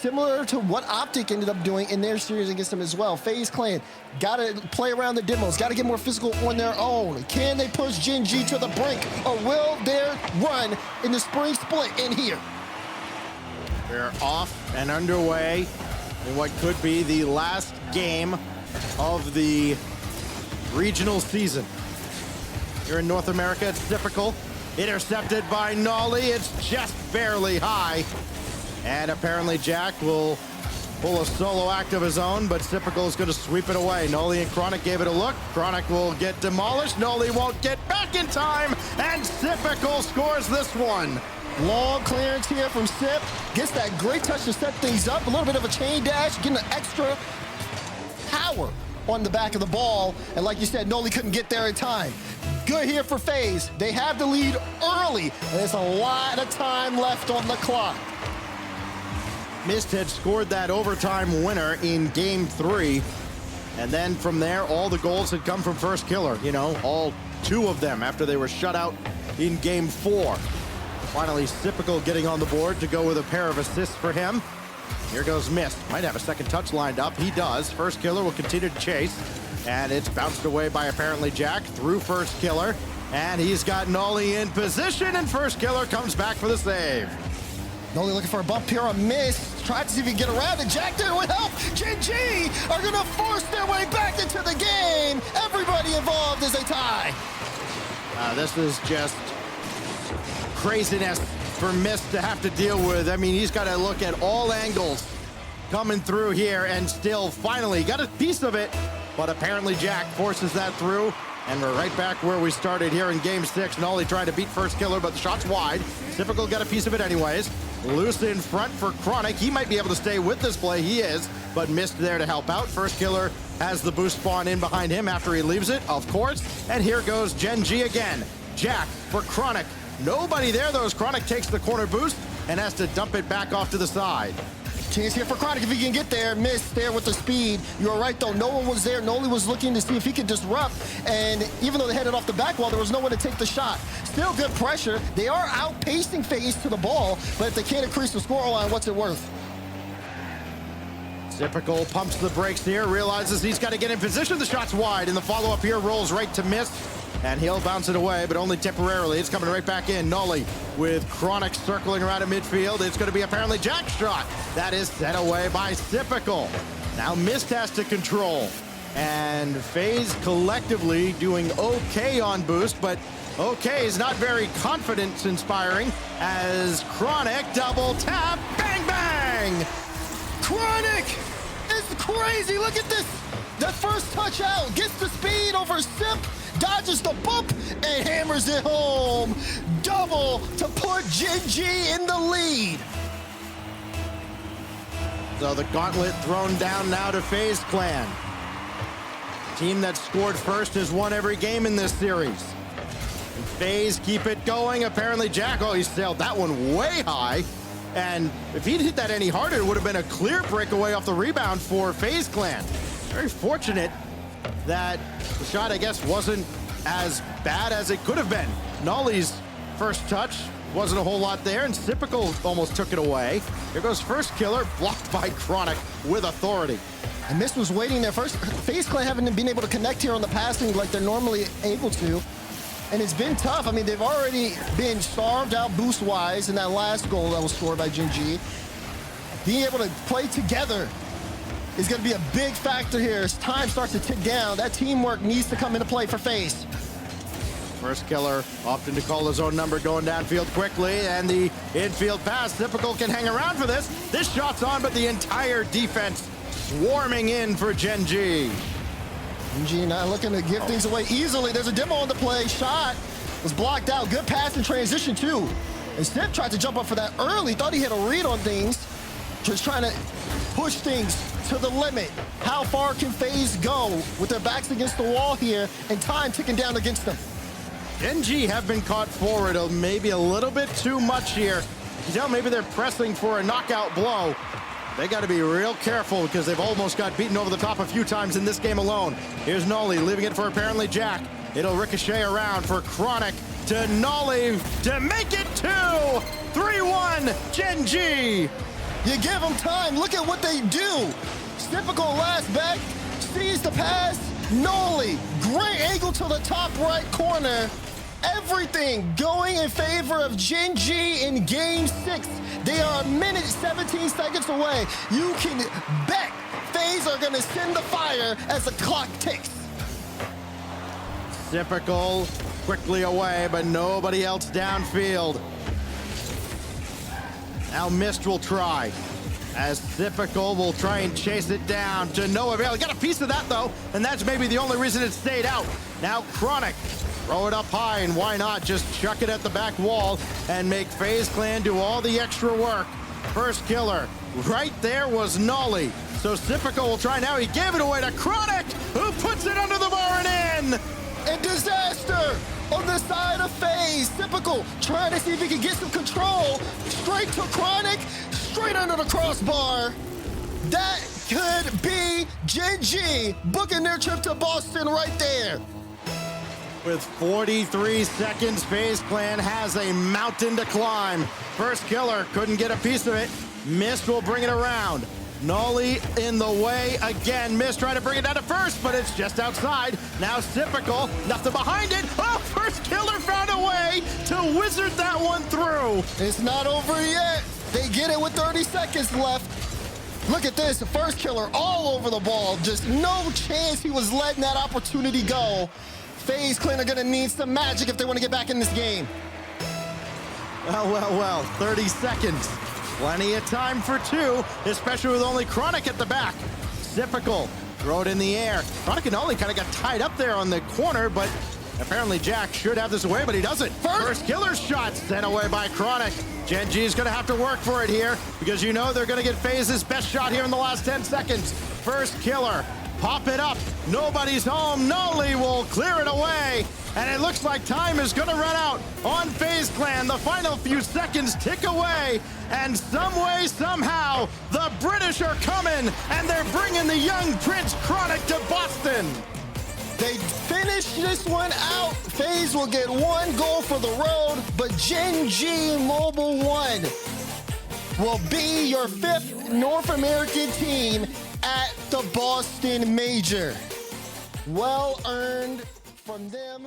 similar to what Optic ended up doing in their series against them as well. FaZe Clan got to play around the demos, got to get more physical on their own. Can they push Gen.G to the brink, or will their run in the spring split end here? We're off and underway in what could be the last game of the regional season. Here in North America, it's typical. Intercepted by Nolly, it's just barely high. And apparently Jack will pull a solo act of his own, but Typical is gonna sweep it away. Nolly and Chronic gave it a look. Chronic will get demolished. Nolly won't get back in time, and Typical scores this one. Long clearance here from Sip. Gets that great touch to set things up. A little bit of a chain dash, getting an extra power on the back of the ball. And like you said, Nolly couldn't get there in time. Good here for FaZe. They have the lead early, and there's a lot of time left on the clock. Mist had scored that overtime winner in game 3. And then from there, all the goals had come from first killer. You know, all 2 of them after they were shut out in game 4. Finally, Typical getting on the board to go with a pair of assists for him. Here goes Mist. Might have a second touch lined up. He does. First killer will continue to chase. And it's bounced away by apparently Jack through first killer. And he's got Nolly in position, and first killer comes back for the save. Nolly looking for a bump here on Mist. Tried to see if he can get around it. Jack there with help. Gen.G are going to force their way back into the game. Everybody involved is a tie. This is just craziness for Mist to have to deal with. I mean, he's got to look at all angles coming through here, and still finally got a piece of it. But apparently Jack forces that through, and we're right back where we started here in game 6. Nolly trying to beat first killer, but the shot's wide. Typical got a piece of it anyways. Loose in front for Chronic. He might be able to stay with this play. He is, but Mist there to help out. First killer has the boost spawn in behind him after he leaves it, of course. And here goes Gen.G again. Jack for Chronic. Nobody there though, as Chronic takes the corner boost and has to dump it back off to the side. Chance here for Chronic if he can get there. Mist there with the speed. You're right though, no one was there. Nolly was looking to see if he could disrupt, and even though they headed off the back wall, there was no one to take the shot. Still good pressure. They are outpacing FaZe to the ball, but if they can't increase the scoreline, what's it worth? Typical pumps the brakes here, realizes he's got to get in position. The shot's wide, and the follow-up here rolls right to Mist. And he'll bounce it away, but only temporarily. It's coming right back in. Nolly with Chronic circling around at midfield. It's going to be apparently Jack's shot. That is set away by Typical. Now Mist has to control. And FaZe collectively doing okay on boost, but okay is not very confidence-inspiring as Chronic double tap, bang, bang! Chronic is crazy. Look at this. That first touch out gets the speed over Sip, dodges the bump, and hammers it home. Double to put Gen.G in the lead. So the gauntlet thrown down now to FaZe Clan. Team that scored first has won every game in this series. And FaZe keep it going. Apparently Jack, oh, he sailed that one way high. And if he'd hit that any harder, it would have been a clear breakaway off the rebound for FaZe Clan. Very fortunate that the shot, I guess, wasn't as bad as it could have been. Nolly's first touch wasn't a whole lot there, and Typical almost took it away. Here goes first killer, blocked by Chronic with authority. And Mist was waiting there first. FaZe Clan haven't been able to connect here on the passing like they're normally able to. And it's been tough. I mean, they've already been starved out boost-wise in that last goal that was scored by Gen.G. Being able to play together is going to be a big factor here as time starts to tick down. That teamwork needs to come into play for FaZe. First killer opting to call his own number, going downfield quickly, and the infield pass. Typical can hang around for this. This shot's on, but the entire defense swarming in for Gen.G. Gen.G not looking to give things away easily. There's a demo on the play. Shot was blocked out. Good pass in transition too. And Sip tried to jump up for that early. Thought he had a read on things. Just trying to push things to the limit. How far can FaZe go with their backs against the wall here and time ticking down against them? Gen.G have been caught forward maybe a little bit too much here. You can tell maybe they're pressing for a knockout blow. They got to be real careful because they've almost got beaten over the top a few times in this game alone. Here's Nolly leaving it for apparently Jack. It'll ricochet around for Chronic to Nolly to make it 2-3-1 Gen.G. You give them time. Look at what they do. Typical last back, sees the pass. Noli, great angle to the top right corner. Everything going in favor of Gen.G in game 6. They are a minute 17 seconds away. You can bet FaZe are going to send the fire as the clock ticks. Typical quickly away, but nobody else downfield. Now Mist will try, as Typical will try and chase it down to no avail. He got a piece of that though, and that's maybe the only reason it stayed out. Now Chronic, throw it up high, and why not just chuck it at the back wall and make FaZe Clan do all the extra work. First killer, right there was Nolly. So Typical will try now. He gave it away to Chronic, who puts it under the bar and in. And disaster on the side of FaZe. Typical trying to see if he can get some control. Straight to Chronic, straight under the crossbar. That could be Gen.G booking their trip to Boston right there. With 43 seconds, FaZe Clan has a mountain to climb. First killer couldn't get a piece of it. Mist will bring it around. Nolly in the way again. Mist trying to bring it down to first, but it's just outside. Now Typical, nothing behind it. Oh, first killer found a way to wizard that one through. It's not over yet. They get it with 30 seconds left. Look at this, first killer all over the ball. Just no chance he was letting that opportunity go. FaZe Clan are gonna need some magic if they want to get back in this game. Well, 30 seconds. Plenty of time for two, especially with only Chronic at the back. Typical, throw it in the air. Chronic and Nolly kind of got tied up there on the corner, but apparently Jack should have this away, but he doesn't. First killer shot sent away by Chronic. Gen.G is gonna have to work for it here, because you know they're gonna get FaZe's best shot here in the last 10 seconds. First killer, pop it up, nobody's home. Nolly will clear it away, and it looks like time is gonna run out on FaZe Clan. The final few seconds tick away, and some way, somehow, the British are coming, and they're bringing the young Prince Chronic to Boston. They finish this one out. FaZe will get one goal for the road, but Gen.G Mobile 1 will be your 5th North American team at the Boston Major. Well earned from them.